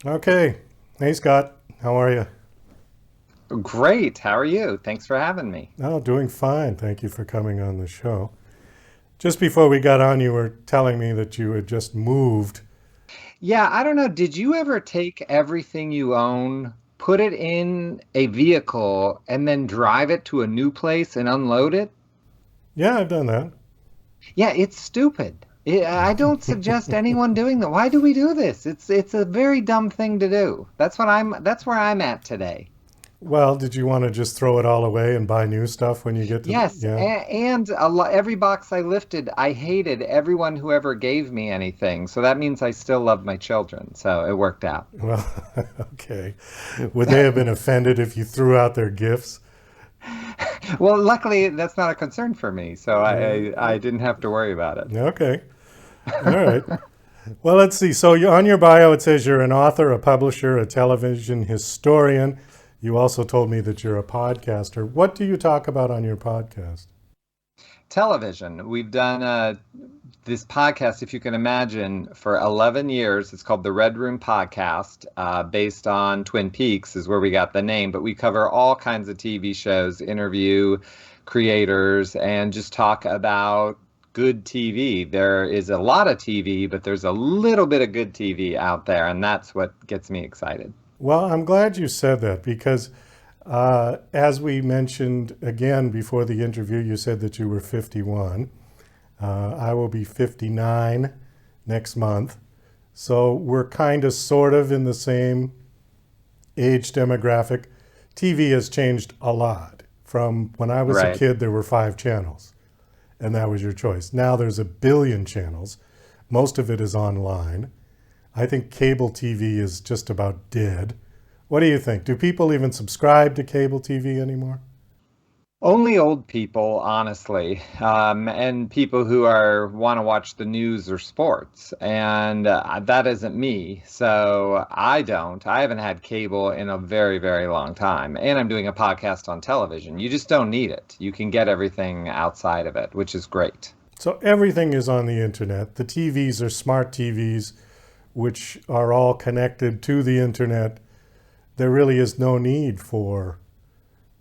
Okay. Hey, Scott. How are you? Great. How are you? Thanks for having me. Oh, doing fine. Thank you for coming on the show. Just before we got on, you were telling me that you had just moved. Yeah, I don't know. Did you ever take everything you own, put it in a vehicle, and then drive it to a new place and unload it? Yeah, I've done that. Yeah, it's stupid. I don't suggest anyone doing that. Why do we do this? It's a very dumb thing to do. That's where I'm at today. Well, did you want to just throw it all away and buy new stuff when you get to the, Yes, yeah? and every box I lifted, I hated everyone who ever gave me anything. So that means I still love my children. So it worked out. Well, okay. Would they have been offended if you threw out their gifts? Well, luckily that's not a concern for me, so I Uh, didn't have to worry about it. okay. All right. Well, let's see. So on your bio, it says you're an author, a publisher, a television historian. You also told me that you're a podcaster. What do you talk about on your podcast? Television. We've done this podcast, if you can imagine, for 11 years. It's called the Red Room Podcast, based on Twin Peaks, is where we got the name. But we cover all kinds of TV shows, interview creators, and just talk about good TV. There is a lot of TV, but there's a little bit of good TV out there, and that's what gets me excited. Well, I'm glad you said that because, as we mentioned again before the interview, you said that you were 51. I will be 59 next month. So we're kind of sort of in the same age demographic. TV has changed a lot. From when I was a Right. kid, there were 5 channels, and that was your choice. Now there's a billion channels. Most of it is online. I think cable TV is just about dead. What do you think? Do people even subscribe to cable TV anymore? Only old people, honestly, and people who are want to watch the news or sports, and that isn't me. So I don't. I haven't had cable in a very, very long time, and I'm doing a podcast on television. You just don't need it. You can get everything outside of it, which is great. So everything is on the internet. The TVs are smart TVs, which are all connected to the internet. There really is no need for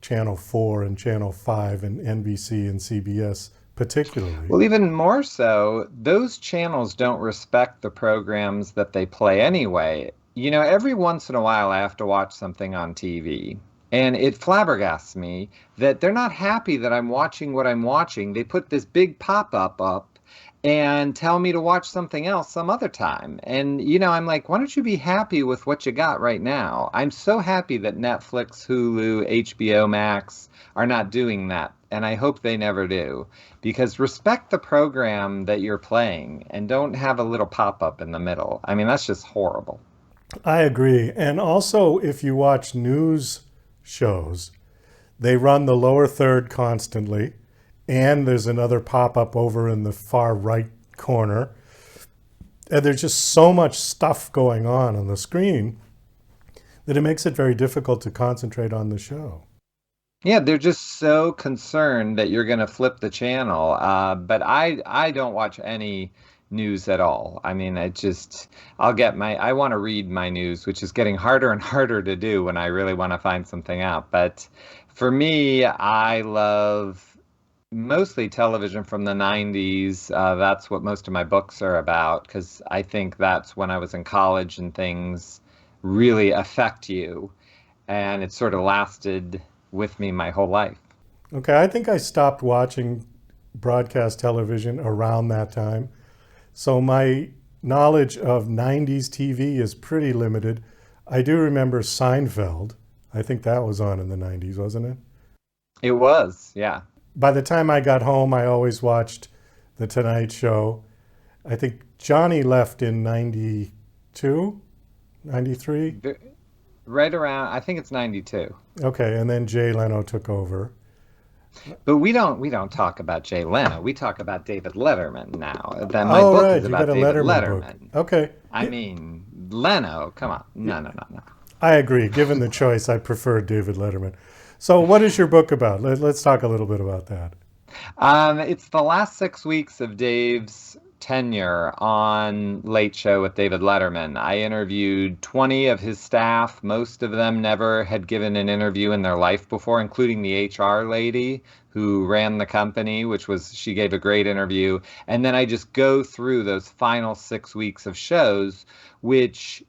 Channel 4 and Channel 5 and NBC and CBS particularly. Well, even more so, those channels don't respect the programs that they play anyway. Every once in a while I have to watch something on TV, and it flabbergasts me that they're not happy that I'm watching what I'm watching. They put this big pop-up up and tell me to watch something else some other time. And, I'm like, why don't you be happy with what you got right now? I'm so happy that Netflix, Hulu, HBO Max are not doing that. And I hope they never do, because respect the program that you're playing and don't have a little pop up in the middle. I mean, that's just horrible. I agree. And also, if you watch news shows, they run the lower third constantly, and there's another pop up over in the far right corner. And there's just so much stuff going on the screen that it makes it very difficult to concentrate on the show. Yeah, they're just so concerned that you're going to flip the channel. But I don't watch any news at all. I mean, I want to read my news, which is getting harder and harder to do when I really want to find something out. But for me, I love mostly television from the 90s. That's what most of my books are about, because I think that's when I was in college and things really affect you. And it sort of lasted with me my whole life. Okay, I think I stopped watching broadcast television around that time. So my knowledge of 90s TV is pretty limited. I do remember Seinfeld. I think that was on in the 90s, wasn't it? It was, yeah. By the time I got home, I always watched The Tonight Show. I think Johnny left in 92, 93. Right around, I think it's 92. Okay, and then Jay Leno took over. But we don't talk about Jay Leno. We talk about David Letterman now. Then my Oh, book right, is you got about a David Letterman book. Letterman. Okay, I mean, Leno, come on. No, no, no, no. I agree. Given the choice, I prefer David Letterman. So, what is your book about? Let's talk a little bit about that. It's the last 6 weeks of Dave's tenure on Late Show with David Letterman. I interviewed 20 of his staff. Most of them never had given an interview in their life before, including the HR lady who ran the company, she gave a great interview. And then I just go through those final 6 weeks of shows, which,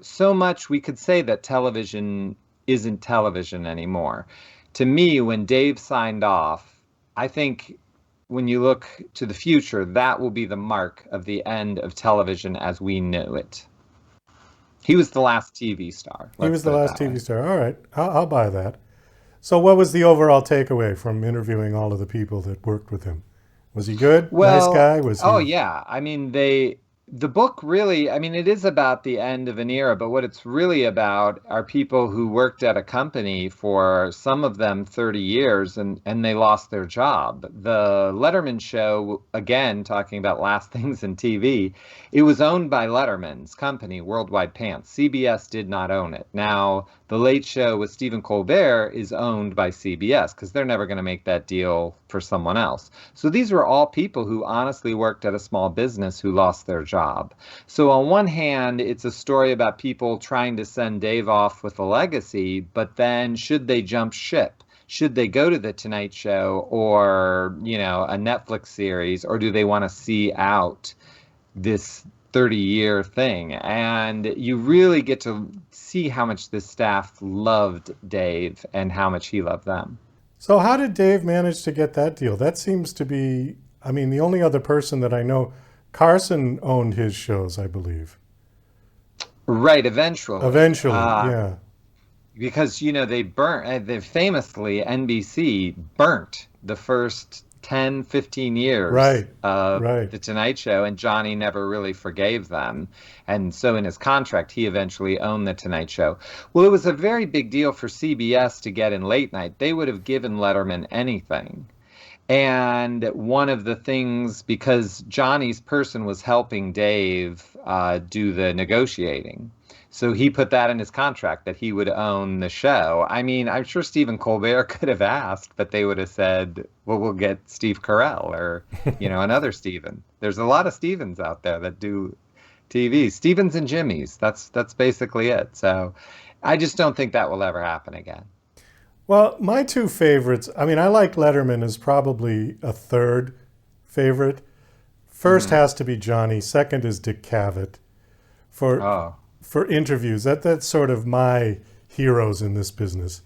so much we could say that television isn't television anymore. To me, when Dave signed off, I think when you look to the future, that will be the mark of the end of television as we knew it. He was the last TV star. He was the last TV star. All right, I'll buy that. So what was the overall takeaway from interviewing all of the people that worked with him? Was he good? Nice guy? Was he? Oh, yeah. I mean, the book really, it is about the end of an era, but what it's really about are people who worked at a company for, some of them, 30 years, and they lost their job. The Letterman show, again, talking about last things in TV, it was owned by Letterman's company, Worldwide Pants. CBS did not own it. Now, The Late Show with Stephen Colbert is owned by CBS because they're never going to make that deal for someone else. So these were all people who honestly worked at a small business who lost their job. So on one hand, it's a story about people trying to send Dave off with a legacy, but then should they jump ship? Should they go to The Tonight Show or, a Netflix series, or do they want to see out this 30-year thing? And you really get to see how much this staff loved Dave and how much he loved them. So how did Dave manage to get that deal? That seems to be, the only other person that I know, Carson owned his shows, I believe. Right, eventually. Yeah. Because, they famously, NBC burnt the first 10, 15 years of The Tonight Show, and Johnny never really forgave them. And so in his contract, he eventually owned The Tonight Show. Well, it was a very big deal for CBS to get in late night. They would have given Letterman anything. And one of the things, because Johnny's person was helping Dave do the negotiating, so he put that in his contract that he would own the show. I'm sure Stephen Colbert could have asked, but they would have said, well, we'll get Steve Carell or, another Stephen. There's a lot of Stevens out there that do TV. Stevens and Jimmys. That's basically it. So I just don't think that will ever happen again. Well, my two favorites, I like Letterman as probably a third favorite. First has to be Johnny. Second is Dick Cavett. For interviews. That's sort of my heroes in this business.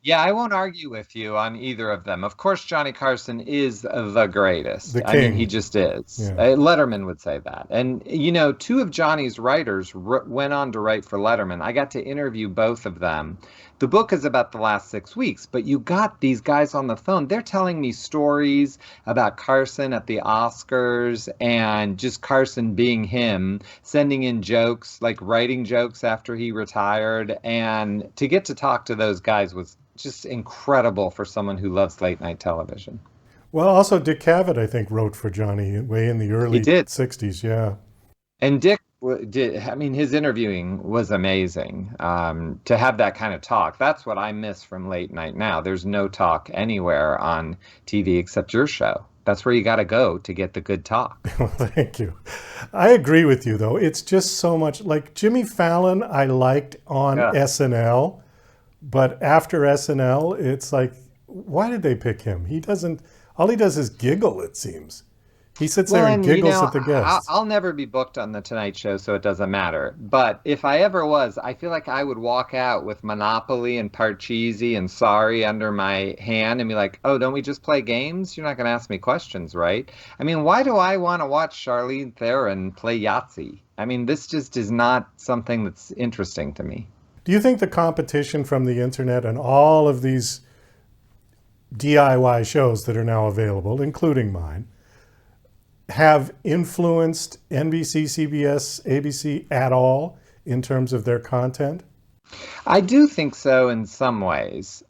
Yeah, I won't argue with you on either of them. Of course, Johnny Carson is the greatest. The king. He just is. Yeah. Letterman would say that. And, two of Johnny's writers went on to write for Letterman. I got to interview both of them. The book is about the last 6 weeks, but you got these guys on the phone. They're telling me stories about Carson at the Oscars and just Carson being him, sending in jokes, like writing jokes after he retired. And to get to talk to those guys was just incredible for someone who loves late night television. Well, also Dick Cavett, I think, wrote for Johnny way in the early 60s. Yeah. And Dick his interviewing was amazing. To have that kind of talk, that's what I miss from late night now. There's no talk anywhere on TV except your show. That's where you got to go to get the good talk. Well, thank you. I agree with you, though. It's just so much like Jimmy Fallon I liked on SNL, but after SNL, it's like, why did they pick him? All he does is giggle, it seems. He sits there and giggles at the guests. I'll never be booked on The Tonight Show, so it doesn't matter. But if I ever was, I feel like I would walk out with Monopoly and Parcheesi and Sorry under my hand and be like, oh, don't we just play games? You're not going to ask me questions, right? Why do I want to watch Charlize Theron play Yahtzee? This just is not something that's interesting to me. Do you think the competition from the internet and all of these DIY shows that are now available, including mine, have influenced NBC, CBS, ABC at all in terms of their content? I do think so in some ways,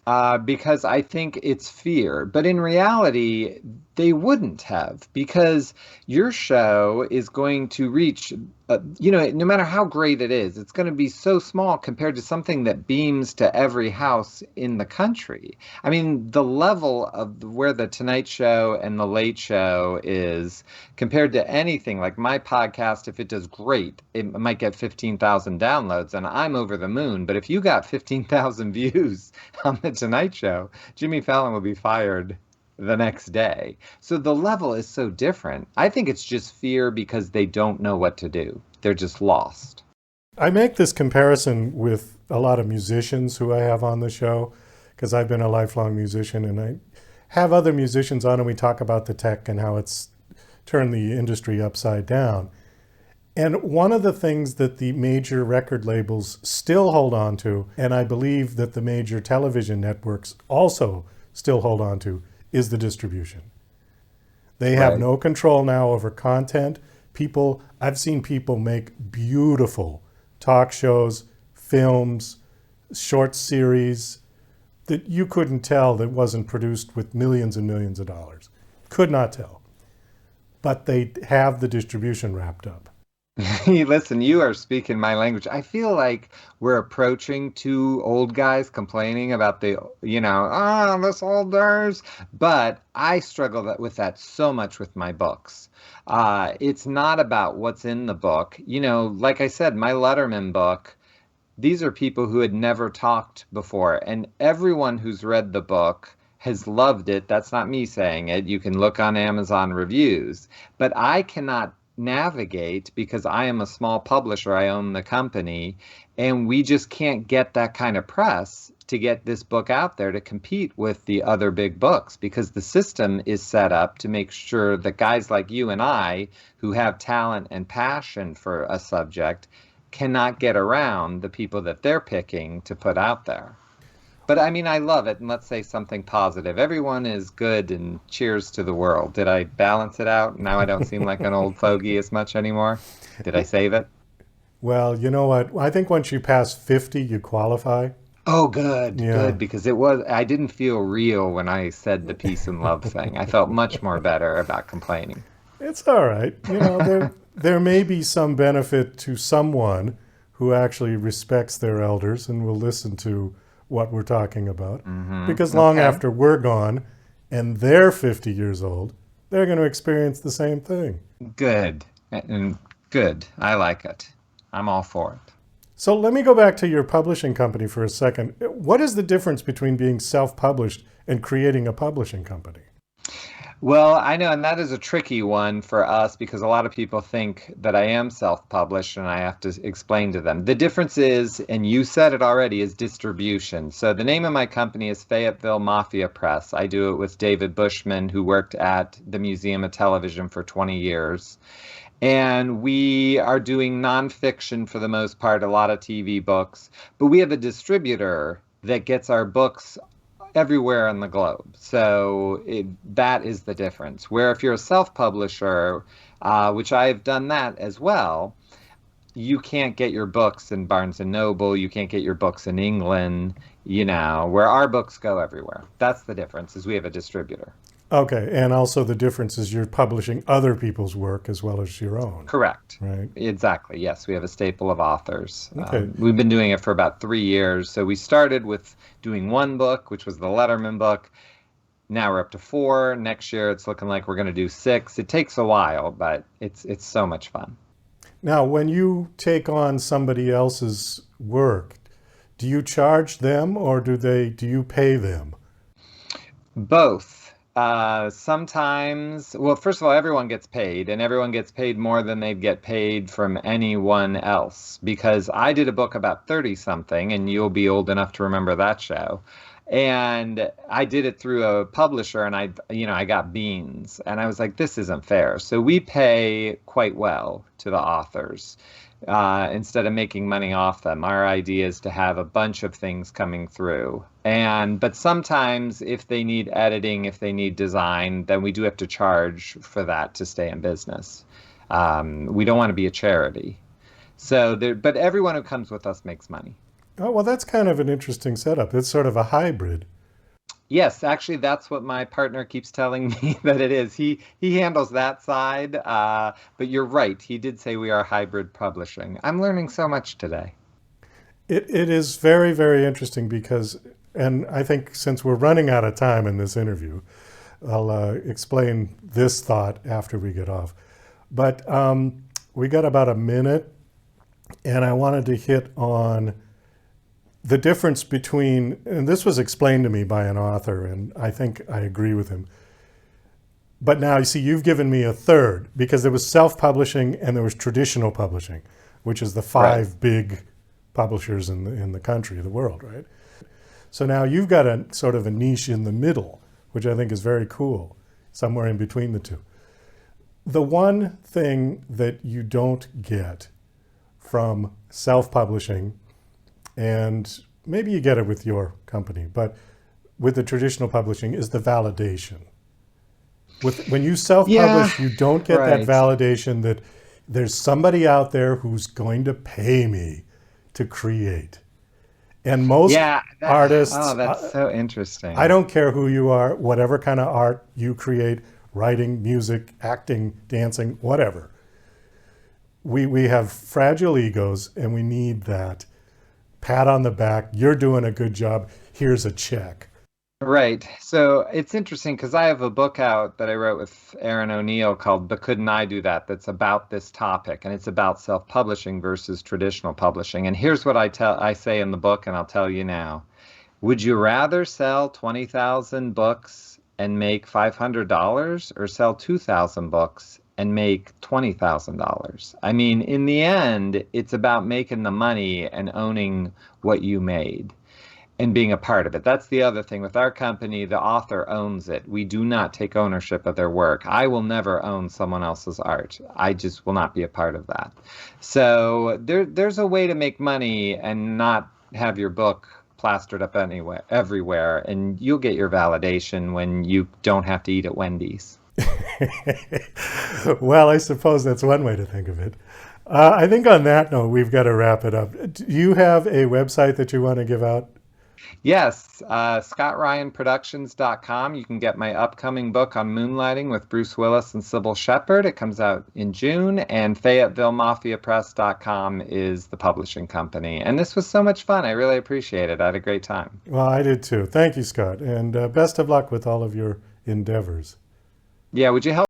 because I think it's fear. But in reality, they wouldn't have, because your show is going to reach, no matter how great it is, it's going to be so small compared to something that beams to every house in the country. I mean, the level of where the Tonight Show and the Late Show is compared to anything like my podcast, if it does great, it might get 15,000 downloads and I'm over the moon. But if you got 15,000 views on the Tonight Show, Jimmy Fallon will be fired the next day. So the level is so different. I think it's just fear because they don't know what to do. They're just lost. I make this comparison with a lot of musicians who I have on the show, because I've been a lifelong musician, and I have other musicians on and we talk about the tech and how it's turned the industry upside down. And one of the things that the major record labels still hold on to, and I believe that the major television networks also still hold on to, is the distribution. They have no control now over content. I've seen people make beautiful talk shows, films, short series that you couldn't tell that wasn't produced with millions and millions of dollars. Could not tell. But they have the distribution wrapped up. Listen, you are speaking my language. I feel like we're approaching two old guys complaining about this old nurse. But I struggle with that so much with my books. It's not about what's in the book. Like I said, my Letterman book, these are people who had never talked before. And everyone who's read the book has loved it. That's not me saying it. You can look on Amazon reviews. But I cannot navigate because I am a small publisher. I own the company, and we just can't get that kind of press to get this book out there to compete with the other big books, because the system is set up to make sure that guys like you and I, who have talent and passion for a subject, cannot get around the people that they're picking to put out there. But I mean, I love it. And let's say something positive. Everyone is good, and cheers to the world. Did I balance it out? Now I don't seem like an old fogey as much anymore. Did I save it? Well, you know what? I think once you pass 50, you qualify. Oh, good, good. Because I didn't feel real when I said the peace and love thing. I felt much more better about complaining. It's all right. There may be some benefit to someone who actually respects their elders and will listen to what we're talking about. Mm-hmm. Because long after we're gone and they're 50 years old, they're going to experience the same thing. Good. And good. I like it. I'm all for it. So let me go back to your publishing company for a second. What is the difference between being self-published and creating a publishing company? Well, I know, and that is a tricky one for us because a lot of people think that I am self-published and I have to explain to them. The difference is, and you said it already, is distribution. So the name of my company is Fayetteville Mafia Press. I do it with David Bushman, who worked at the Museum of Television for 20 years. And we are doing nonfiction for the most part, a lot of TV books. But we have a distributor that gets our books everywhere on the globe. So that is the difference. Where if you're a self-publisher, which I've done that as well, you can't get your books in Barnes & Noble, you can't get your books in England, where our books go everywhere. That's the difference, is we have a distributor. Okay, and also the difference is you're publishing other people's work as well as your own. Correct. Right. Exactly. Yes, we have a staple of authors. Okay. We've been doing it for about 3 years. So we started with doing one book, which was the Letterman book. Now we're up to 4. Next year it's looking like we're going to do 6. It takes a while, but it's so much fun. Now, when you take on somebody else's work, do you charge them or do you pay them? Both. Sometimes, well, first of all, everyone gets paid, and everyone gets paid more than they'd get paid from anyone else, because I did a book about 30-something, and you'll be old enough to remember that show. And I did it through a publisher, and I got beans, and I was like, this isn't fair. So we pay quite well to the authors. Instead of making money off them. Our idea is to have a bunch of things coming through. But sometimes if they need editing, if they need design, then we do have to charge for that to stay in business. We don't want to be a charity. But everyone who comes with us makes money. Oh, well, that's kind of an interesting setup. It's sort of a hybrid. Yes, actually, that's what my partner keeps telling me that it is. He handles that side, but you're right. He did say we are hybrid publishing. I'm learning so much today. It is very, very interesting because, and I think since we're running out of time in this interview, I'll explain this thought after we get off. But we got about a minute, and I wanted to hit on the difference between, and this was explained to me by an author, and I think I agree with him. But now, you see, you've given me a third because there was self-publishing and there was traditional publishing, which is the Right. five big publishers in the country, the world, right? So now you've got a sort of a niche in the middle, which I think is very cool, somewhere in between the two. The one thing that you don't get from self-publishing, and maybe you get it with your company, but with the traditional publishing, is the validation. When you Yeah, self-publish, you don't get that right. validation that there's somebody out there who's going to pay me to create. And most Yeah, artists, oh, that's so I interesting. don't care who you are, whatever kind of art you create, writing, music, acting, dancing, whatever. We have fragile egos and we need that pat on the back. You're doing a good job. Here's a check. Right. So it's interesting because I have a book out that I wrote with Aaron O'Neill called But Couldn't I Do That? That's about this topic, and it's about self-publishing versus traditional publishing. And here's what I say in the book, and I'll tell you now. Would you rather sell 20,000 books and make $500 or sell 2,000 books and make $20,000? I mean, in the end, it's about making the money and owning what you made and being a part of it. That's the other thing. With our company, the author owns it. We do not take ownership of their work. I will never own someone else's art. I just will not be a part of that. So there's a way to make money and not have your book plastered up anywhere, everywhere, and you'll get your validation when you don't have to eat at Wendy's. Well, I suppose that's one way to think of it. I think on that note, we've got to wrap it up. Do you have a website that you want to give out? Yes, scottryanproductions.com. You can get my upcoming book on Moonlighting with Bruce Willis and Sybil Shepherd. It comes out in June, and FayettevilleMafiaPress.com is the publishing company. And this was so much fun. I really appreciate it. I had a great time. Well, I did too. Thank you, Scott. And best of luck with all of your endeavors. Yeah, would you help